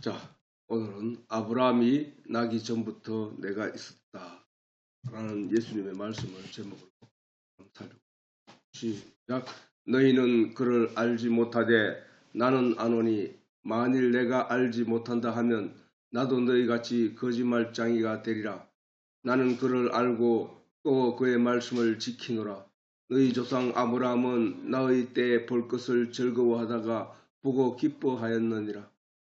자, 오늘은 아브라함이 나기 전부터 내가 있었다 라는 예수님의 말씀을 제목으로 살펴보겠습니다. 시작. 너희는 그를 알지 못하되 나는 아노니 만일 내가 알지 못한다 하면 나도 너희같이 거짓말장이가 되리라. 나는 그를 알고 또 그의 말씀을 지키노라. 너희 조상 아브라함은 나의 때에 볼 것을 즐거워하다가 보고 기뻐하였느니라.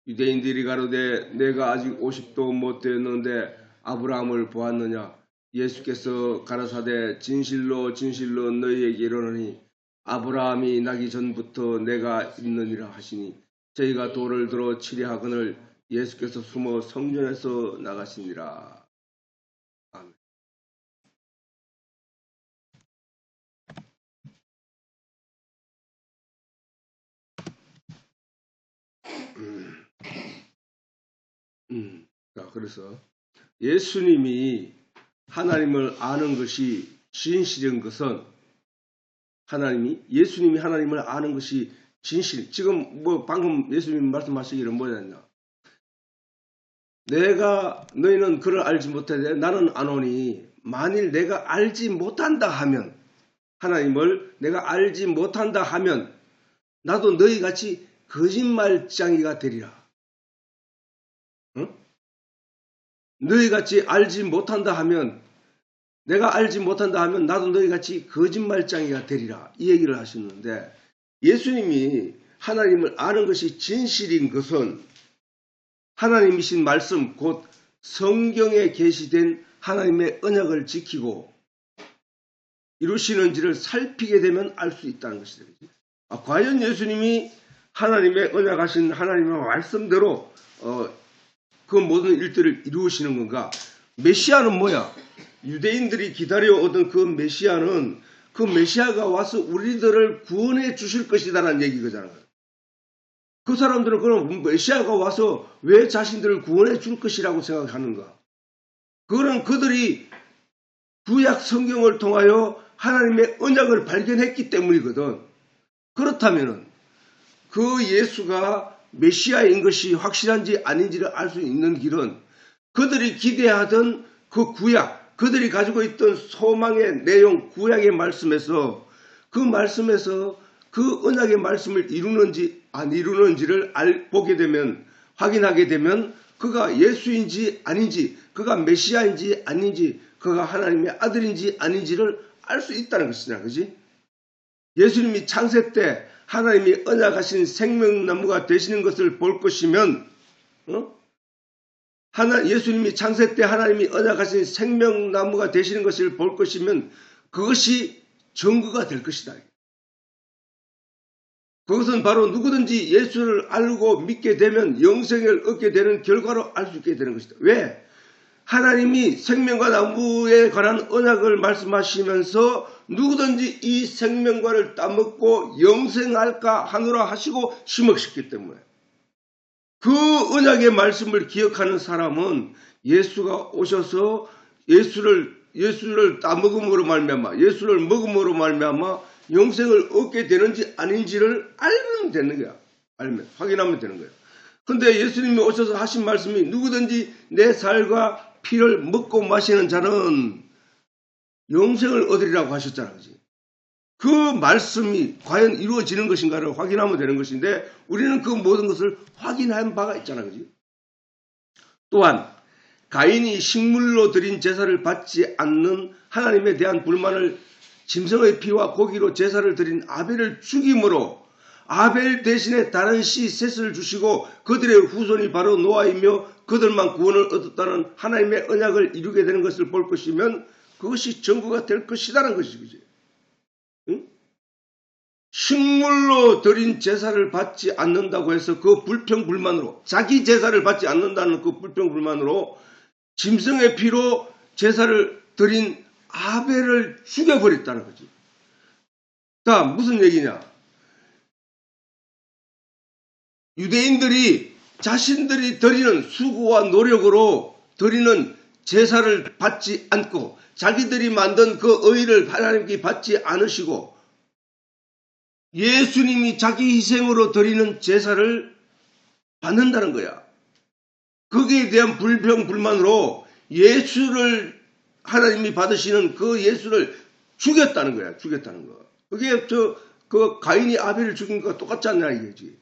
유대인들이 가로되 내가 아직 50도 못 되었는데 아브라함을 보았느냐. 예수께서 가라사대 진실로 진실로 너희에게 이르노니 아브라함이 나기 전부터 내가 있느니라 하시니 저희가 돌을 들어 치려 하거늘 예수께서 숨어 성전에서 나가시니라. 아멘. 자, 그래서 예수님이 하나님을 아는 것이 진실인 것은 예수님이 하나님을 아는 것이 진실. 지금 방금 예수님 말씀하시기를 뭐였냐? 너희는 그를 알지 못하되 나는 아노니 만일 내가 알지 못한다 하면 하나님을 내가 알지 못한다 하면 나도 너희같이 거짓말장이가 되리라. 응? 너희같이 알지 못한다 하면 내가 알지 못한다 하면 나도 너희같이 거짓말장이가 되리라. 이 얘기를 하시는데 예수님이 하나님을 아는 것이 진실인 것은 하나님이신 말씀 곧 성경에 계시된 하나님의 언약을 지키고 이루시는지를 살피게 되면 알 수 있다는 것이다. 과연 예수님이 하나님의 언약하신 하나님의 말씀대로 그 모든 일들을 이루시는 건가? 메시아는 뭐야? 유대인들이 기다려오던 그 메시아는 그 메시아가 와서 우리들을 구원해 주실 것이다라는 얘기거잖아요. 그 사람들은 그럼 메시아가 와서 왜 자신들을 구원해 줄 것이라고 생각하는가? 그거는 그들이 구약 성경을 통하여 하나님의 언약을 발견했기 때문이거든. 그렇다면 그 예수가 메시아인 것이 확실한지 아닌지를 알 수 있는 길은 그들이 기대하던 그 구약, 그들이 가지고 있던 소망의 내용, 구약의 말씀에서 그 언약의 말씀을 이루는지 안 이루는지를 보게 되면, 확인하게 되면 그가 예수인지 아닌지, 그가 메시아인지 아닌지, 그가 하나님의 아들인지 아닌지를 알 수 있다는 것이냐, 그지? 예수님이 창세 때 하나님이 언약하신 생명나무가 되시는 것을 볼 것이면, 예수님이 창세 때 하나님이 언약하신 생명나무가 되시는 것을 볼 것이면 그것이 증거가 될 것이다. 그것은 바로 누구든지 예수를 알고 믿게 되면 영생을 얻게 되는 결과로 알 수 있게 되는 것이다. 왜? 하나님이 생명과 나무에 관한 언약을 말씀하시면서 누구든지 이 생명과를 따먹고 영생할까 하노라 하시고 심었기 때문에 그 언약의 말씀을 기억하는 사람은 예수가 오셔서 예수를 따먹음으로 말미암아, 예수를 먹음으로 말미암아 영생을 얻게 되는지 아닌지를 알면 되는 거야. 확인하면 되는 거야. 근데 예수님이 오셔서 하신 말씀이 누구든지 내 살과 피를 먹고 마시는 자는 영생을 얻으리라고 하셨잖아. 그지? 그 말씀이 과연 이루어지는 것인가를 확인하면 되는 것인데 우리는 그 모든 것을 확인한 바가 있잖아. 그지? 또한 가인이 식물로 드린 제사를 받지 않는 하나님에 대한 불만을 짐승의 피와 고기로 제사를 드린 아벨을 죽임으로 아벨 대신에 다른 씨 셋을 주시고 그들의 후손이 바로 노아이며 그들만 구원을 얻었다는 하나님의 언약을 이루게 되는 것을 볼 것이면 그것이 증거가 될 것이다라는 것이지. 응? 식물로 드린 제사를 받지 않는다고 해서 그 불평불만으로 자기 제사를 받지 않는다는 그 불평불만으로 짐승의 피로 제사를 드린 아벨을 죽여버렸다는 거지. 자, 무슨 얘기냐? 유대인들이 자신들이 드리는 수고와 노력으로 드리는 제사를 받지 않고 자기들이 만든 그 의를 하나님께 받지 않으시고 예수님이 자기 희생으로 드리는 제사를 받는다는 거야. 거기에 대한 불평불만으로 예수를 하나님이 받으시는 그 예수를 죽였다는 거야. 죽였다는 거. 그게 그 가인이 아벨을 죽인 것과 똑같지 않냐 이거지.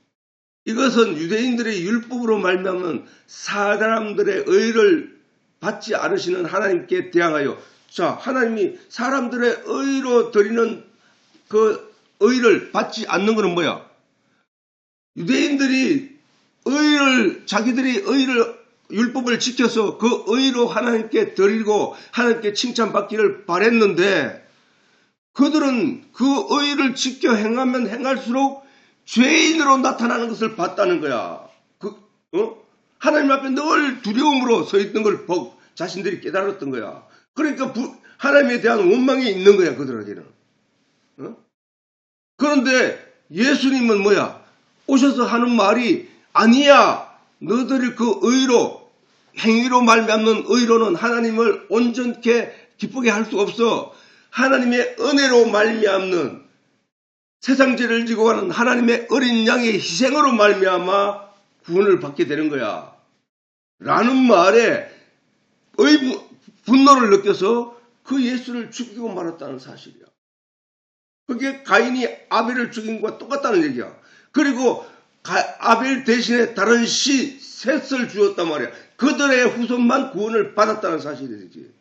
이것은 유대인들의 율법으로 말미암은 사람들의 의를 받지 않으시는 하나님께 대항하여, 자, 하나님이 사람들의 의로 드리는 그 의를 받지 않는 것은 뭐야? 유대인들이 자기들이 율법을 지켜서 그 의로 하나님께 드리고 하나님께 칭찬받기를 바랬는데, 그들은 그 의를 지켜 행하면 행할수록 죄인으로 나타나는 것을 봤다는 거야. 하나님 앞에 늘 두려움으로 서 있는 걸 자신들이 깨달았던 거야. 그러니까 하나님에 대한 원망이 있는 거야, 그들에게는. 그런데 예수님은 뭐야? 오셔서 하는 말이, 아니야, 너희들이 그 의로, 행위로 말미암는 의로는 하나님을 온전케 기쁘게 할 수 없어. 하나님의 은혜로 말미암는, 세상 죄를 지고 가는 하나님의 어린 양의 희생으로 말미암아 구원을 받게 되는 거야. 라는 말에 분노를 느껴서 그 예수를 죽이고 말았다는 사실이야. 그게 가인이 아벨을 죽인 것과 똑같다는 얘기야. 그리고 아벨 대신에 다른 셋을 주었단 말이야. 그들의 후손만 구원을 받았다는 사실이지.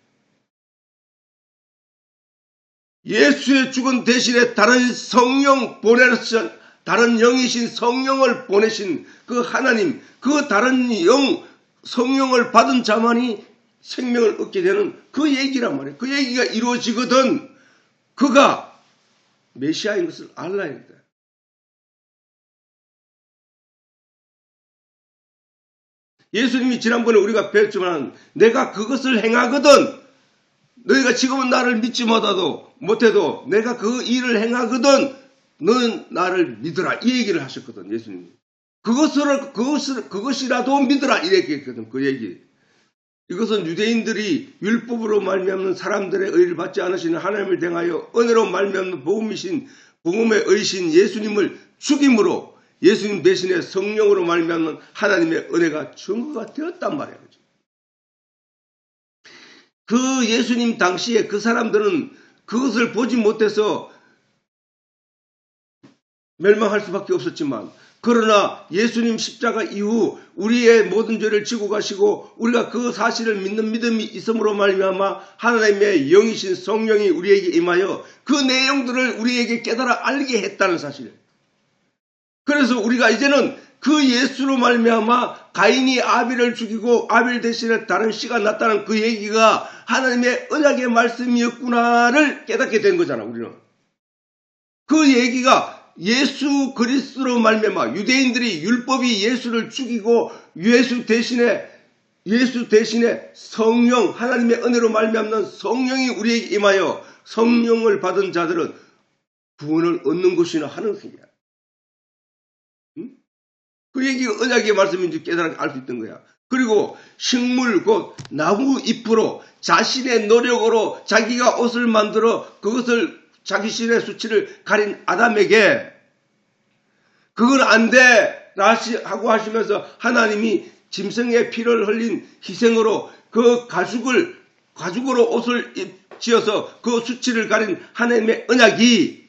예수의 죽은 대신에 다른 다른 영이신 성령을 보내신 그 하나님, 그 다른 성령을 받은 자만이 생명을 얻게 되는 그 얘기란 말이에요. 그 얘기가 이루어지거든 그가 메시아인 것을 알아야 된다. 예수님이 지난번에 우리가 배웠지만, 내가 그것을 행하거든, 너희가 지금은 나를 믿지 못해도 내가 그 일을 행하거든 너는 나를 믿으라, 이 얘기를 하셨거든. 예수님이 그것이라도 믿으라, 이 얘기했거든. 그 얘기. 이것은 유대인들이 율법으로 말미암는 사람들의 의를 받지 않으시는 하나님을 대하여 은혜로 말미암는 복음의 의신 예수님을 죽임으로 예수님 대신에 성령으로 말미암는 하나님의 은혜가 증거가 되었단 말이에요. 그 예수님 당시에 그 사람들은 그것을 보지 못해서 멸망할 수밖에 없었지만, 그러나 예수님 십자가 이후 우리의 모든 죄를 지고 가시고 우리가 그 사실을 믿는 믿음이 있음으로 말미암아 하나님의 영이신 성령이 우리에게 임하여 그 내용들을 우리에게 깨달아 알게 했다는 사실. 그래서 우리가 이제는 그 예수로 말미암아 가인이 아벨을 죽이고 아벨 대신에 다른 씨가 났다는 그 얘기가 하나님의 언약의 말씀이었구나를 깨닫게 된 거잖아. 우리는 그 얘기가 예수 그리스도로 말미암아 유대인들이 율법이 예수를 죽이고 예수 대신에 성령, 하나님의 은혜로 말미암는 성령이 우리에게 임하여 성령을 받은 자들은 구원을 얻는 것이나 하는 얘기야. 그 얘기가 언약의 말씀인지 깨달아 알 수 있던 거야. 그리고 식물, 곧 나무 잎으로 자신의 노력으로 자기가 옷을 만들어 그것을 자기 신의 수치를 가린 아담에게 그건 안 돼! 하고 하시면서 하나님이 짐승의 피를 흘린 희생으로 그 가죽으로 옷을 지어서 그 수치를 가린 하나님의 언약이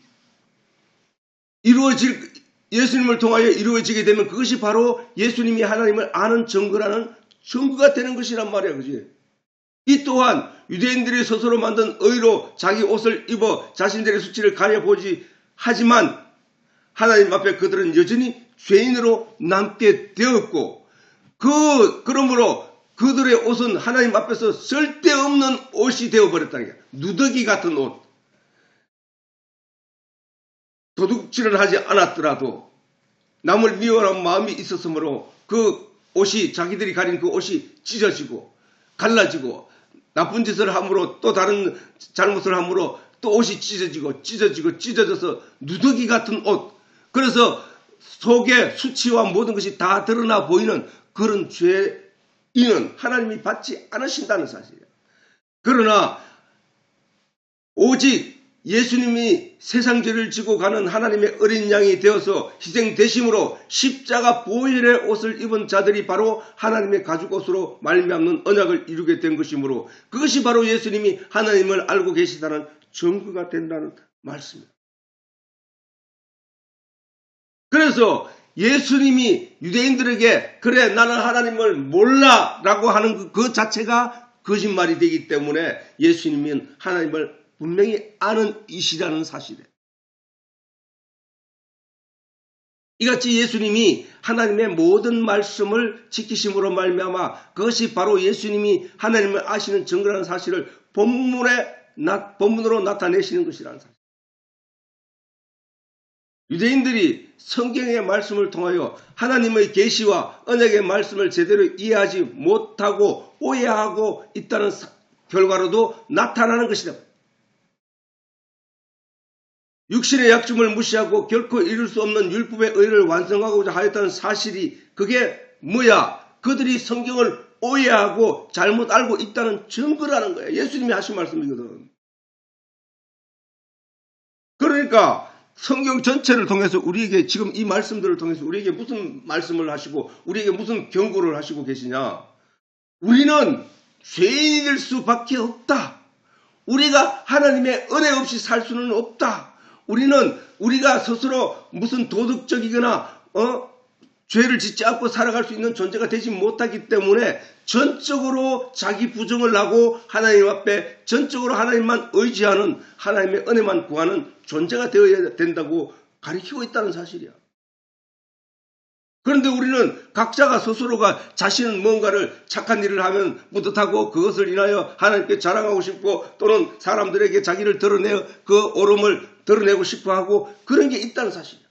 예수님을 통하여 이루어지게 되면 그것이 바로 예수님이 하나님을 아는 증거라는 증거가 되는 것이란 말이야. 그지? 이 또한 유대인들이 스스로 만든 의로 자기 옷을 입어 자신들의 수치를 가려보지 하지만 하나님 앞에 그들은 여전히 죄인으로 남게 되었고 그러므로 그들의 옷은 하나님 앞에서 쓸데없는 옷이 되어버렸다는 거야. 누더기 같은 옷. 도둑질을 하지 않았더라도 남을 미워하는 마음이 있었으므로 그 옷이 자기들이 가린 그 옷이 찢어지고 갈라지고 나쁜 짓을 함으로 또 다른 잘못을 함으로 또 옷이 찢어져서 누더기 같은 옷. 그래서 속에 수치와 모든 것이 다 드러나 보이는 그런 죄인은 하나님이 받지 않으신다는 사실이에요. 그러나 오직 예수님이 세상 죄를 지고 가는 하나님의 어린 양이 되어서 희생되심으로 십자가 보혈의 옷을 입은 자들이 바로 하나님의 가죽옷으로 말미암는 언약을 이루게 된 것이므로 그것이 바로 예수님이 하나님을 알고 계시다는 증거가 된다는 말씀입니다. 그래서 예수님이 유대인들에게 그래 나는 하나님을 몰라 라고 하는 그 자체가 거짓말이 되기 때문에 예수님은 하나님을 분명히 아는 이시라는 사실에 이같이 예수님이 하나님의 모든 말씀을 지키심으로 말미암아 그것이 바로 예수님이 하나님을 아시는 증거라는 사실을 본문으로 나타내시는 것이라는 사실. 유대인들이 성경의 말씀을 통하여 하나님의 계시와 언약의 말씀을 제대로 이해하지 못하고 오해하고 있다는 결과로도 나타나는 것이다. 육신의 약점을 무시하고 결코 이룰 수 없는 율법의 의를 완성하고자 하였다는 사실이 그게 뭐야? 그들이 성경을 오해하고 잘못 알고 있다는 증거라는 거예요. 예수님이 하신 말씀이거든. 그러니까 성경 전체를 통해서 우리에게 지금 이 말씀들을 통해서 우리에게 무슨 말씀을 하시고 우리에게 무슨 경고를 하시고 계시냐? 우리는 죄인이 될 수밖에 없다. 우리가 하나님의 은혜 없이 살 수는 없다. 우리가 스스로 무슨 도덕적이거나 죄를 짓지 않고 살아갈 수 있는 존재가 되지 못하기 때문에 전적으로 자기 부정을 하고 하나님 앞에 전적으로 하나님만 의지하는 하나님의 은혜만 구하는 존재가 되어야 된다고 가르치고 있다는 사실이야. 그런데 우리는 각자가 스스로가 자신은 뭔가를 착한 일을 하면 뿌듯하고 그것을 인하여 하나님께 자랑하고 싶고 또는 사람들에게 자기를 드러내어 그 옳음을 드러내고 싶어하고 그런 게 있다는 사실이야.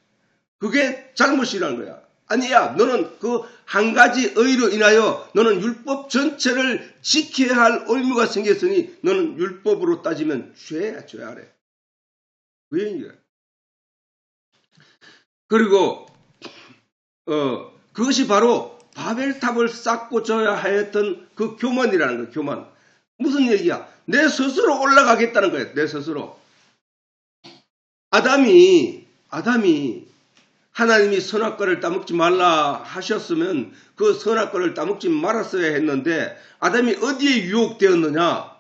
그게 잘못이라는 거야. 아니야, 너는 그 한 가지 의로 인하여 너는 율법 전체를 지켜야 할 의무가 생겼으니 너는 율법으로 따지면 죄야, 죄 아래. 그 얘기야. 그리고 그것이 바로 바벨탑을 쌓고자 하였던 그 교만이라는 거야, 교만. 무슨 얘기야? 내 스스로 올라가겠다는 거야, 내 스스로. 아담이 하나님이 선악과를 따먹지 말라 하셨으면 그 선악과를 따먹지 말았어야 했는데 아담이 어디에 유혹되었느냐?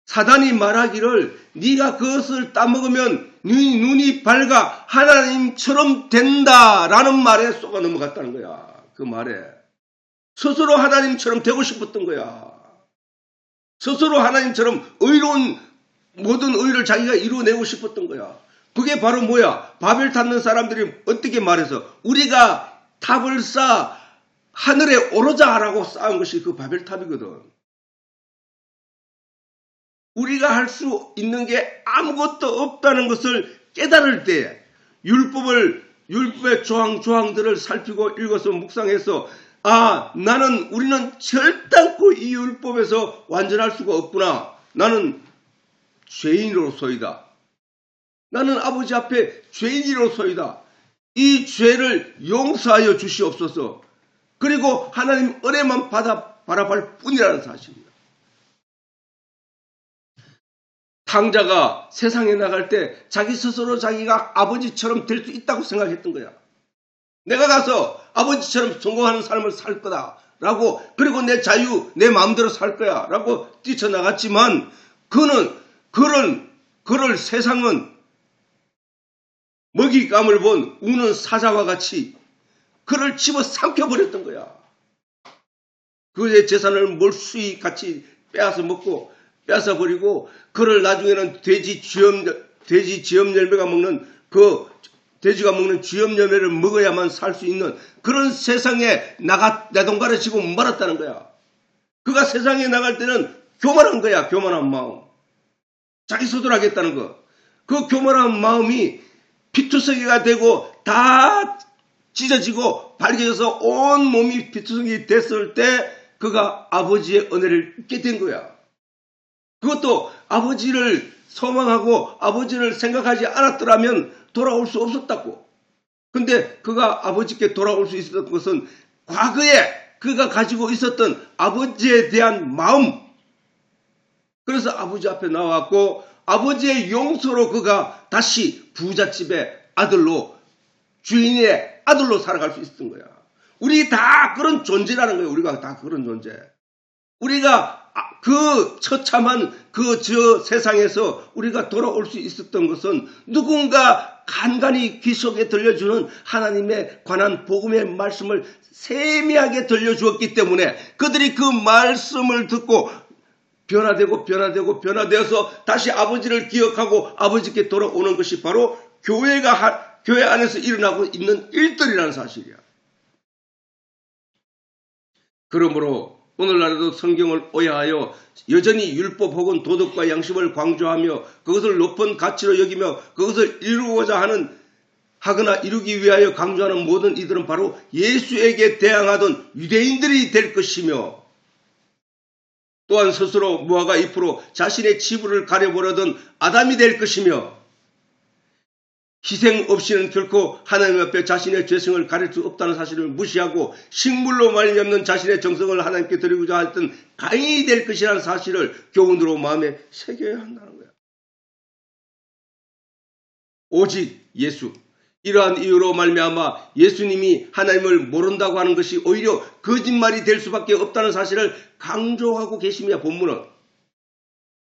사단이 말하기를 네가 그것을 따먹으면 네 눈이 밝아 하나님처럼 된다라는 말에 쏘가 넘어갔다는 거야. 그 말에. 스스로 하나님처럼 되고 싶었던 거야. 스스로 하나님처럼 의로운 모든 의를 자기가 이루어내고 싶었던 거야. 그게 바로 뭐야? 바벨 탔는 사람들이 어떻게 말해서 우리가 탑을 쌓아 하늘에 오르자라고 쌓은 것이 그 바벨탑이거든. 우리가 할 수 있는 게 아무것도 없다는 것을 깨달을 때 율법의 조항들을 살피고 읽어서 묵상해서 우리는 절단코 이 율법에서 완전할 수가 없구나. 나는 죄인으로서이다. 나는 아버지 앞에 죄인으로서이다. 이 죄를 용서하여 주시옵소서. 그리고 하나님 은혜만 바라볼 뿐이라는 사실입니다. 탕자가 세상에 나갈 때 자기 스스로 자기가 아버지처럼 될 수 있다고 생각했던 거야. 내가 가서 아버지처럼 성공하는 삶을 살 거다. 라고 그리고 내 자유, 내 마음대로 살 거야. 라고 뛰쳐나갔지만 그를 세상은 먹잇감을 본 우는 사자와 같이 그를 집어 삼켜버렸던 거야. 그의 재산을 몰수히 같이 빼앗아버리고 그를 나중에는 돼지 쥐염 열매가 먹는 돼지가 먹는 쥐염 열매를 먹어야만 살 수 있는 그런 세상에 내동가를 치고 말았다는 거야. 그가 세상에 나갈 때는 교만한 거야. 교만한 마음. 자기 스스로 하겠다는 거. 그 교만한 마음이 피투성이가 되고 다 찢어지고 밝혀져서 온 몸이 피투성이 됐을 때 그가 아버지의 은혜를 잊게 된 거야. 그것도 아버지를 소망하고 아버지를 생각하지 않았더라면 돌아올 수 없었다고. 근데 그가 아버지께 돌아올 수 있었던 것은 과거에 그가 가지고 있었던 아버지에 대한 마음. 그래서 아버지 앞에 나왔고 아버지의 용서로 그가 다시 부잣집의 아들로, 주인의 아들로 살아갈 수 있었던 거야. 우리 다 그런 존재라는 거예요. 우리가 다 그런 존재. 우리가 그 처참한 저 세상에서 우리가 돌아올 수 있었던 것은 누군가 간간히 귀 속에 들려주는 하나님에 관한 복음의 말씀을 세미하게 들려주었기 때문에 그들이 그 말씀을 듣고 변화되어서 다시 아버지를 기억하고 아버지께 돌아오는 것이 바로 교회 안에서 일어나고 있는 일들이라는 사실이야. 그러므로 오늘날에도 성경을 오해하여 여전히 율법 혹은 도덕과 양심을 강조하며 그것을 높은 가치로 여기며 그것을 이루고자 하거나 이루기 위하여 강조하는 모든 이들은 바로 예수에게 대항하던 유대인들이 될 것이며, 또한 스스로 무화과 잎으로 자신의 치부를 가려보려던 아담이 될 것이며, 희생 없이는 결코 하나님 앞에 자신의 죄성을 가릴 수 없다는 사실을 무시하고 식물로 말미암는 자신의 정성을 하나님께 드리고자 했던 가인이 될 것이라는 사실을 교훈으로 마음에 새겨야 한다는 거야. 오직 예수. 이러한 이유로 말미암아 예수님이 하나님을 모른다고 하는 것이 오히려 거짓말이 될 수밖에 없다는 사실을 강조하고 계십니다. 본문은.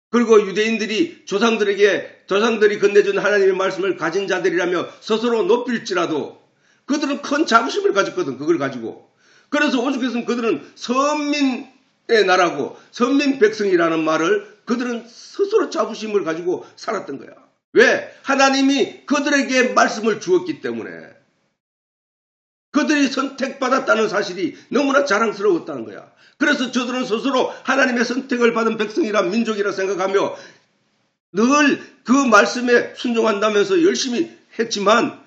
그리고 유대인들이 조상들이 건네준 하나님의 말씀을 가진 자들이라며 스스로 높일지라도 그들은 큰 자부심을 가졌거든. 그걸 가지고. 그래서 오죽했으면 그들은 선민의 나라고 선민 백성이라는 말을 그들은 스스로 자부심을 가지고 살았던 거야. 왜? 하나님이 그들에게 말씀을 주었기 때문에. 그들이 선택받았다는 사실이 너무나 자랑스러웠다는 거야. 그래서 저들은 스스로 하나님의 선택을 받은 백성이라 민족이라 생각하며 늘 그 말씀에 순종한다면서 열심히 했지만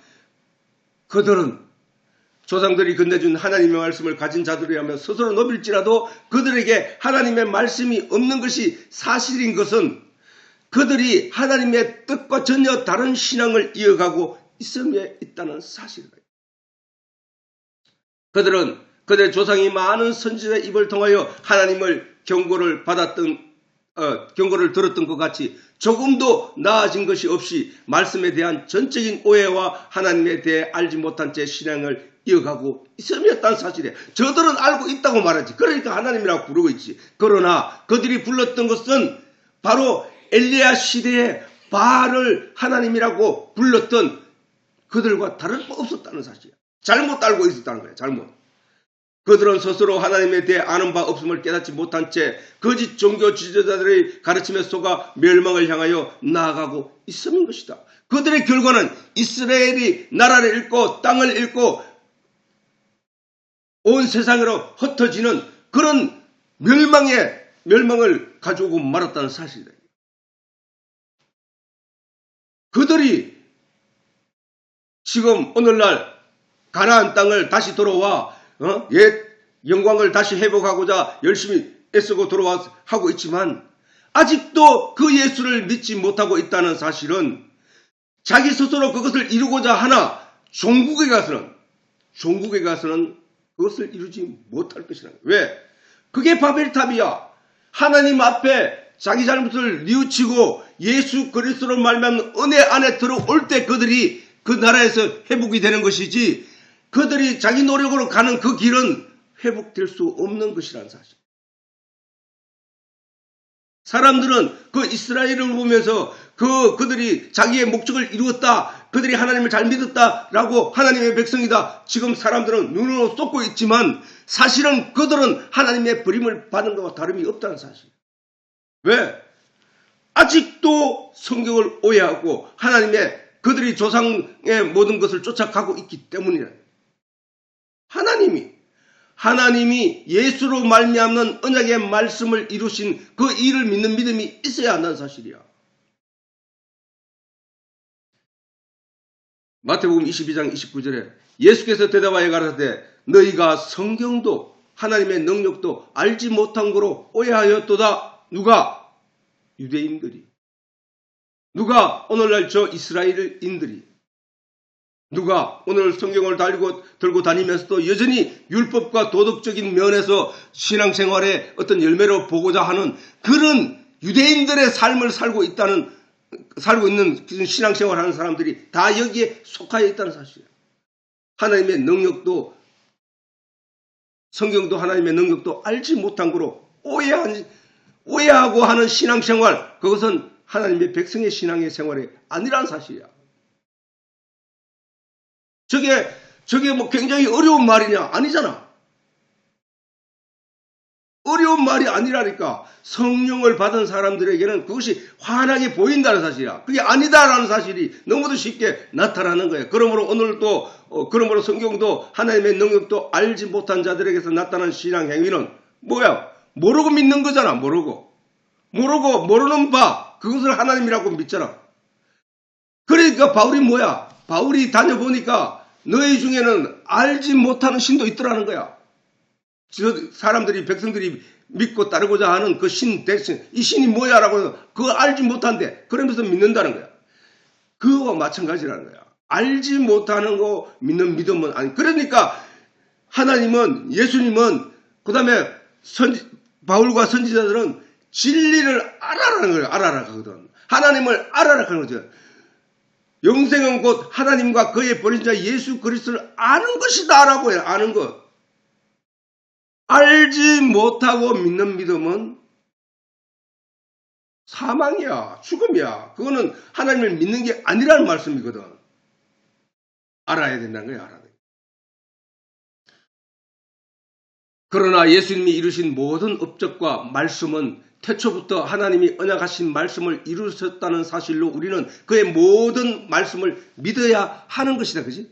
그들은 조상들이 건네준 하나님의 말씀을 가진 자들이라며 스스로 높일지라도 그들에게 하나님의 말씀이 없는 것이 사실인 것은 그들이 하나님의 뜻과 전혀 다른 신앙을 이어가고 있음에 있다는 사실이다. 그들은 그들의 조상이 많은 선지자의 입을 통하여 하나님을 경고를 들었던 것 같이 조금도 나아진 것이 없이 말씀에 대한 전적인 오해와 하나님에 대해 알지 못한 채 신앙을 이어가고 있음이었다는 사실이에요. 저들은 알고 있다고 말하지. 그러니까 하나님이라고 부르고 있지. 그러나 그들이 불렀던 것은 바로 엘리야 시대에 바알을 하나님이라고 불렀던 그들과 다를 바 없었다는 사실이에요. 잘못 알고 있었다는 거예요. 잘못. 그들은 스스로 하나님에 대해 아는 바 없음을 깨닫지 못한 채 거짓 종교 지도자들의 가르침에 속아 멸망을 향하여 나아가고 있음인 것이다. 그들의 결과는 이스라엘이 나라를 잃고 땅을 잃고 온 세상으로 흩어지는 그런 멸망을 가져오고 말았다는 사실이다. 그들이 지금 오늘날 가나안 땅을 다시 돌아와 옛 영광을 다시 회복하고자 열심히 애쓰고 하고 있지만 아직도 그 예수를 믿지 못하고 있다는 사실은 자기 스스로 그것을 이루고자 하나 종국에 가서는 그것을 이루지 못할 것이라는 거예요. 왜? 그게 바벨탑이야. 하나님 앞에 자기 잘못을 뉘우치고 예수 그리스도로 말미암는 은혜 안에 들어올 때 그들이 그 나라에서 회복이 되는 것이지, 그들이 자기 노력으로 가는 그 길은 회복될 수 없는 것이라는 사실. 사람들은 그 이스라엘을 보면서 그들이 자기의 목적을 이루었다, 그들이 하나님을 잘 믿었다라고 하나님의 백성이다, 지금 사람들은 눈으로 쏟고 있지만 사실은 그들은 하나님의 버림을 받은 것과 다름이 없다는 사실. 왜? 아직도 성경을 오해하고 그들이 조상의 모든 것을 쫓아가고 있기 때문이라. 하나님이 예수로 말미암는 언약의 말씀을 이루신 그 일을 믿는 믿음이 있어야 한다는 사실이야. 마태복음 22장 29절에 예수께서 대답하여 가라사대 너희가 성경도 하나님의 능력도 알지 못한 거로 오해하였도다. 누가? 유대인들이. 누가? 오늘날 저 이스라엘인들이. 누가 오늘 성경을 들고 다니면서도 여전히 율법과 도덕적인 면에서 신앙생활의 어떤 열매로 보고자 하는 그런 유대인들의 삶을 살고 있다는 살고 있는 신앙생활 하는 사람들이 다 여기에 속하여 있다는 사실이에요. 하나님의 능력도, 성경도 하나님의 능력도 알지 못한 거로 오해하고 하는 신앙생활, 그것은 하나님의 백성의 신앙의 생활이 아니라는 사실이야. 저게 뭐 굉장히 어려운 말이냐? 아니잖아. 어려운 말이 아니라니까. 성령을 받은 사람들에게는 그것이 환하게 보인다는 사실이야. 그게 아니다라는 사실이 너무도 쉽게 나타나는 거예요. 그러므로 오늘도 그러므로 성경도 하나님의 능력도 알지 못한 자들에게서 나타난 신앙 행위는 뭐야? 모르고 믿는 거잖아. 모르고 모르는 바 그것을 하나님이라고 믿잖아. 그러니까 바울이 뭐야? 바울이 다녀보니까 너희 중에는 알지 못하는 신도 있더라는 거야. 사람들이, 백성들이 믿고 따르고자 하는 그 신, 대신 이 신이 뭐야라고 그거 알지 못한대. 그러면서 믿는다는 거야. 그거와 마찬가지라는 거야. 알지 못하는 거 믿는 믿음은 아니. 그러니까 하나님은, 예수님은, 그 다음에 바울과 선지자들은 진리를 알아라는 거예요. 알아라 하거든. 하나님을 알아라 하는 거죠. 영생은 곧 하나님과 그의 보내신 자 예수 그리스도를 아는 것이다라고 해요. 아는 것. 알지 못하고 믿는 믿음은 사망이야. 죽음이야. 그거는 하나님을 믿는 게 아니라는 말씀이거든. 알아야 된다는 거야. 알아야 돼. 그러나 예수님이 이루신 모든 업적과 말씀은 태초부터 하나님이 언약하신 말씀을 이루셨다는 사실로 우리는 그의 모든 말씀을 믿어야 하는 것이다. 그지?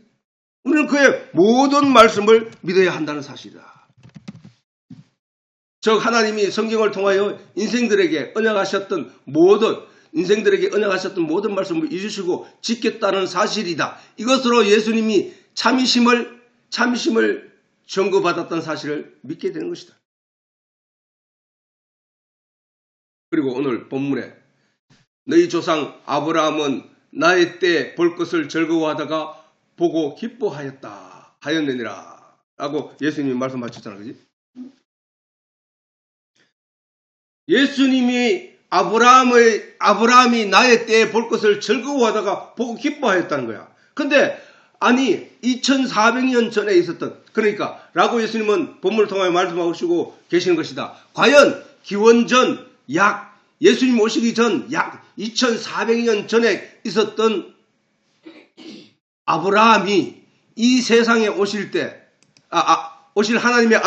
우리는 그의 모든 말씀을 믿어야 한다는 사실이다. 즉 하나님이 성경을 통하여 인생들에게 언약하셨던 모든 말씀을 이루시고 지켰다는 사실이다. 이것으로 예수님이 참이심을 전거받았던 사실을 믿게 되는 것이다. 그리고 오늘 본문에 너희 조상 아브라함은 나의 때 볼 것을 즐거워하다가 보고 기뻐하였느니라 라고 예수님이 말씀하셨잖아요. 그지? 예수님이 아브라함이 나의 때에 볼 것을 즐거워하다가 보고 기뻐하였다는 거야. 근데 아니 2400년 전에 있었던, 그러니까 라고 예수님은 본문을 통하여 말씀하시고 계시는 것이다. 과연 기원전 예수님 오시기 전 약 2400년 전에 있었던 아브라함이 이 세상에 오실 때 오실 하나님의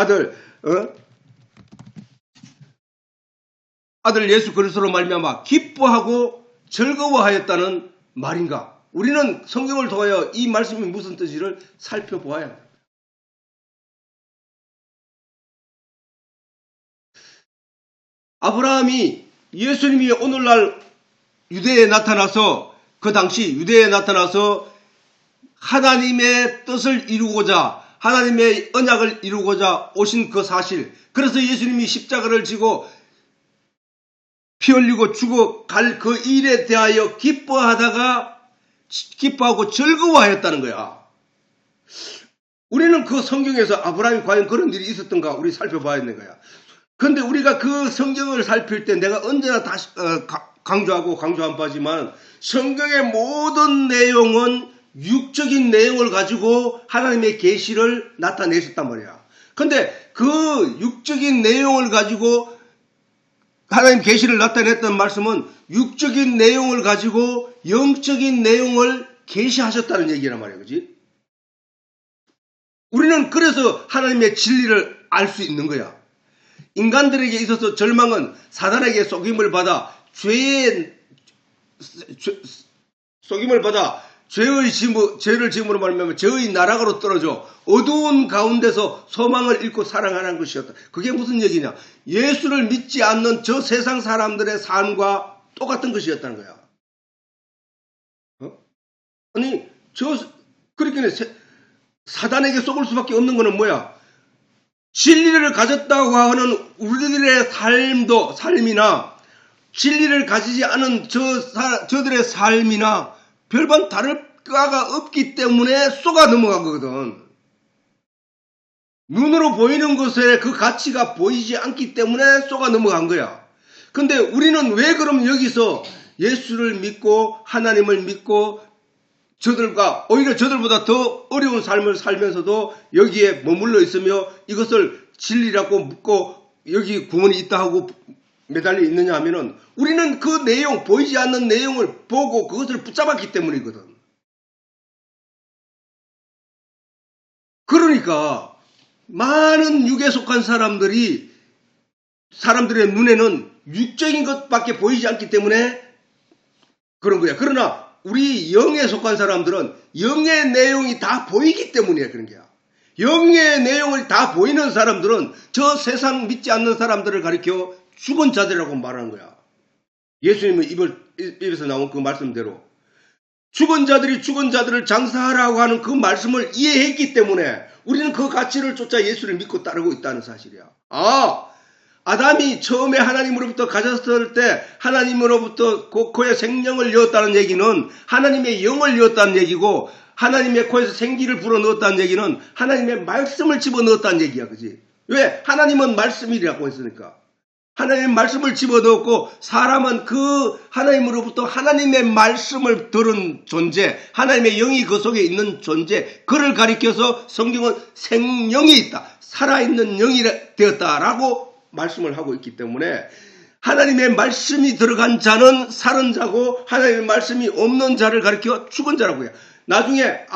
아들 예수 그리스도로 말미암아 기뻐하고 즐거워하였다는 말인가? 우리는 성경을 통하여 이 말씀이 무슨 뜻인지를 살펴보아야 합니다. 아브라함이 예수님이 오늘날 유대에 나타나서, 그 당시 유대에 나타나서 하나님의 뜻을 이루고자, 하나님의 언약을 이루고자 오신 그 사실, 그래서 예수님이 십자가를 지고 피 흘리고 죽어갈 그 일에 대하여 기뻐하고 즐거워하였다는 거야. 우리는 그 성경에서 아브라함이 과연 그런 일이 있었던가 우리 살펴봐야 되는 거야. 그런데 우리가 그 성경을 살필 때 내가 언제나 다시 강조한 바지만 성경의 모든 내용은 육적인 내용을 가지고 하나님의 계시를 나타내셨단 말이야. 그런데 그 육적인 내용을 가지고 하나님 계시를 나타냈던 말씀은 육적인 내용을 가지고 영적인 내용을 계시하셨다는 얘기란 말이야. 그지? 우리는 그래서 하나님의 진리를 알 수 있는 거야. 인간들에게 있어서 절망은 사단에게 속임을 받아 죄를 지음으로 말하면 죄의 나락으로 떨어져 어두운 가운데서 소망을 잃고 살아가는 것이었다. 그게 무슨 얘기냐? 예수를 믿지 않는 저 세상 사람들의 삶과 똑같은 것이었다는 거야. 아니, 그렇게 사단에게 속을 수밖에 없는 거는 뭐야? 진리를 가졌다고 하는 우리들의 삶이나 진리를 가지지 않은 저들의 삶이나 별반 다를 바가 없기 때문에 쏘가 넘어간 거거든. 눈으로 보이는 것에 그 가치가 보이지 않기 때문에 쏘가 넘어간 거야. 근데 우리는 왜 그럼 여기서 예수를 믿고 하나님을 믿고 오히려 저들보다 더 어려운 삶을 살면서도 여기에 머물러 있으며 이것을 진리라고 묻고 여기 구원이 있다 하고 매달려 있느냐 하면은 우리는 그 내용, 보이지 않는 내용을 보고 그것을 붙잡았기 때문이거든. 그러니까 많은 육에 속한 사람들의 눈에는 육적인 것밖에 보이지 않기 때문에 그런 거야. 그러나 우리 영에 속한 사람들은 영의 내용이 다 보이기 때문이야. 그런 거야. 영의 내용을 다 보이는 사람들은 저 세상 믿지 않는 사람들을 가리켜 죽은 자들이라고 말하는 거야. 예수님의 입에서 나온 그 말씀대로 죽은 자들이 죽은 자들을 장사하라고 하는 그 말씀을 이해했기 때문에 우리는 그 가치를 쫓아 예수를 믿고 따르고 있다는 사실이야. 아담이 처음에 하나님으로부터 가졌을 때 하나님으로부터 코에 생명을 여었다는 얘기는 하나님의 영을 여었다는 얘기고, 하나님의 코에서 생기를 불어넣었다는 얘기는 하나님의 말씀을 집어넣었다는 얘기야. 그지? 왜? 하나님은 말씀이라고 했으니까. 하나님의 말씀을 집어넣었고, 사람은 그 하나님으로부터 하나님의 말씀을 들은 존재, 하나님의 영이 그 속에 있는 존재, 그를 가리켜서 성경은 생명이 있다, 살아있는 영이 되었다라고 말씀을 하고 있기 때문에 하나님의 말씀이 들어간 자는 사는 자고 하나님의 말씀이 없는 자를 가리켜 죽은 자라고 해요. 나중에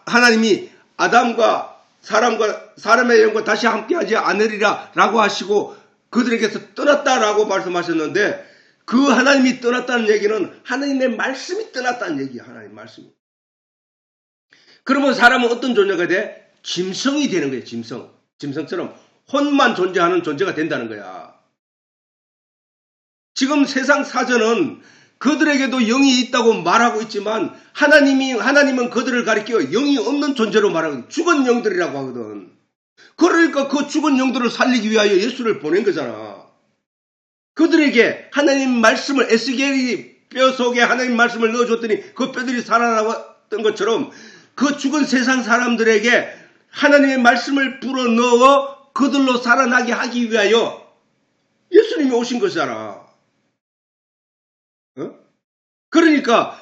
하나님이 아담과 사람의 영과 다시 함께하지 않으리라 라고 하시고 그들에게서 떠났다라고 말씀하셨는데, 그 하나님이 떠났다는 얘기는 하나님의 말씀이 떠났다는 얘기야. 하나님의 말씀이. 그러면 사람은 어떤 존재가 돼? 짐승이 되는 거예요. 짐승처럼 혼만 존재하는 존재가 된다는 거야. 지금 세상 사전은 그들에게도 영이 있다고 말하고 있지만 하나님은 그들을 가리켜 영이 없는 존재로 말하거든. 죽은 영들이라고 하거든. 그러니까 그 죽은 영들을 살리기 위하여 예수를 보낸 거잖아. 그들에게 하나님 말씀을, 에스겔이 뼈 속에 하나님 말씀을 넣어줬더니 그 뼈들이 살아나왔던 것처럼 그 죽은 세상 사람들에게 하나님의 말씀을 불어넣어 그들로 살아나게 하기 위하여 예수님이 오신 것이잖아. 그러니까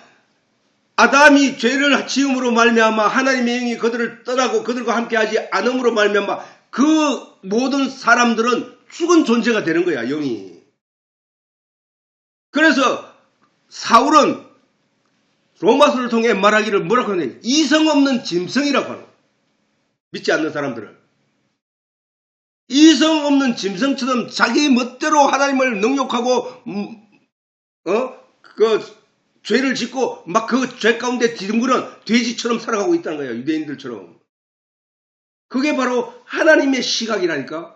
아담이 죄를 지음으로 말미암아 하나님의 영이 그들을 떠나고 그들과 함께하지 않음으로 말미암아 그 모든 사람들은 죽은 존재가 되는 거야. 영이. 그래서 사울은 로마서를 통해 말하기를 뭐라고 하냐, 이성 없는 짐승이라고 하는 거야. 믿지 않는 사람들을 이성 없는 짐승처럼 자기 멋대로 하나님을 능욕하고 그 죄를 짓고 막 그 죄 가운데 뒤둥그런 돼지처럼 살아가고 있다는 거예요. 유대인들처럼. 그게 바로 하나님의 시각이라니까.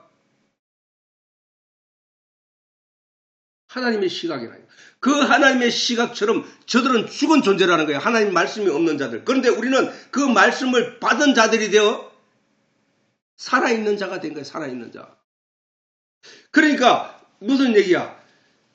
하나님의 시각이라니까. 그 하나님의 시각처럼 저들은 죽은 존재라는 거예요. 하나님 말씀이 없는 자들. 그런데 우리는 그 말씀을 받은 자들이 되어 살아있는 자가 된 거예요. 살아있는 자. 그러니까 무슨 얘기야?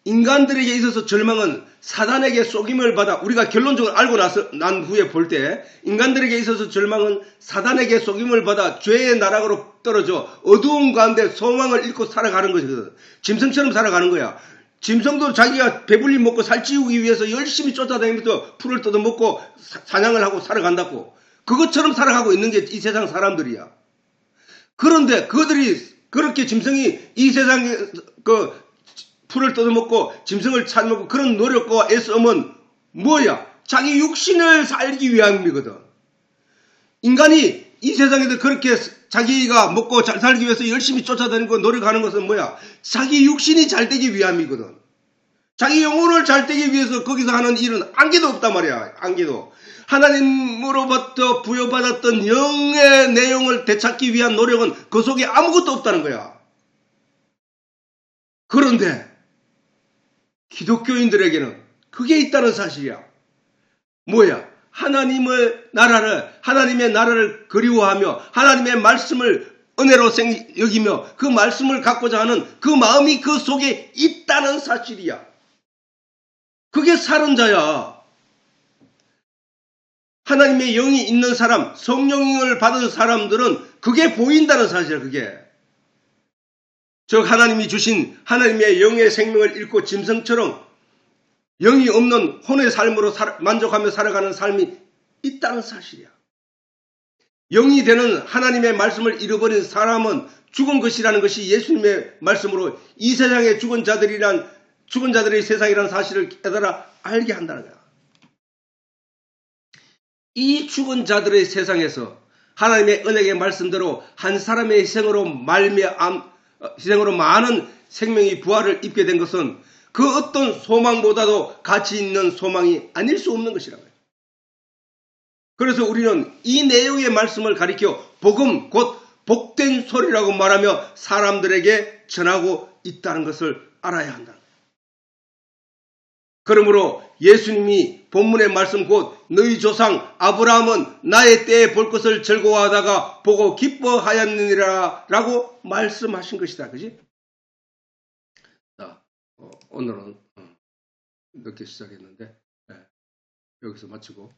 인간들에게 있어서 절망은 사단에게 속임을 받아, 우리가 결론적으로 알고 난 후에 볼 때 인간들에게 있어서 절망은 사단에게 속임을 받아 죄의 나락으로 떨어져 어두운 가운데 소망을 잃고 살아가는 것이거든. 짐승처럼 살아가는 거야. 짐승도 자기가 배불리 먹고 살찌우기 위해서 열심히 쫓아다니면서 풀을 뜯어먹고 사냥을 하고 살아간다고. 그것처럼 살아가고 있는 게 이 세상 사람들이야. 그런데 그들이 그렇게 짐승이 이 세상에 풀을 뜯어먹고 짐승을 찾먹고 그런 노력과 애씀은 뭐야? 자기 육신을 살기 위함이거든. 인간이 이 세상에서 그렇게 자기가 먹고 잘 살기 위해서 열심히 쫓아다니고 노력하는 것은 뭐야? 자기 육신이 잘 되기 위함이거든. 자기 영혼을 잘 되기 위해서 거기서 하는 일은 안개도 없단 말이야. 안개도. 하나님으로부터 부여받았던 영의 내용을 되찾기 위한 노력은 그 속에 아무것도 없다는 거야. 그런데 기독교인들에게는 그게 있다는 사실이야. 뭐야? 하나님의 나라를 그리워하며 하나님의 말씀을 은혜로 여기며 그 말씀을 갖고자 하는 그 마음이 그 속에 있다는 사실이야. 그게 사는 자야. 하나님의 영이 있는 사람, 성령을 받은 사람들은 그게 보인다는 사실이야. 그게. 즉 하나님이 주신 하나님의 영의 생명을 잃고 짐승처럼 영이 없는 혼의 삶으로 만족하며 살아가는 삶이 있다는 사실이야. 영이 되는 하나님의 말씀을 잃어버린 사람은 죽은 것이라는 것이 예수님의 말씀으로 이 세상의 죽은 자들의 세상이라는 사실을 깨달아 알게 한다는 거야. 이 죽은 자들의 세상에서 하나님의 언약의 말씀대로 한 사람의 희생으로 많은 생명이 부활을 입게 된 것은 그 어떤 소망보다도 가치 있는 소망이 아닐 수 없는 것이라고요. 그래서 우리는 이 내용의 말씀을 가리켜 복음 곧 복된 소리라고 말하며 사람들에게 전하고 있다는 것을 알아야 한다. 그러므로 예수님이 본문의 말씀 곧 너희 조상 아브라함은 나의 때에 볼 것을 즐거워하다가 보고 기뻐하였느니라 라고 말씀하신 것이다. 그지? 자, 오늘은 늦게 시작했는데 여기서 마치고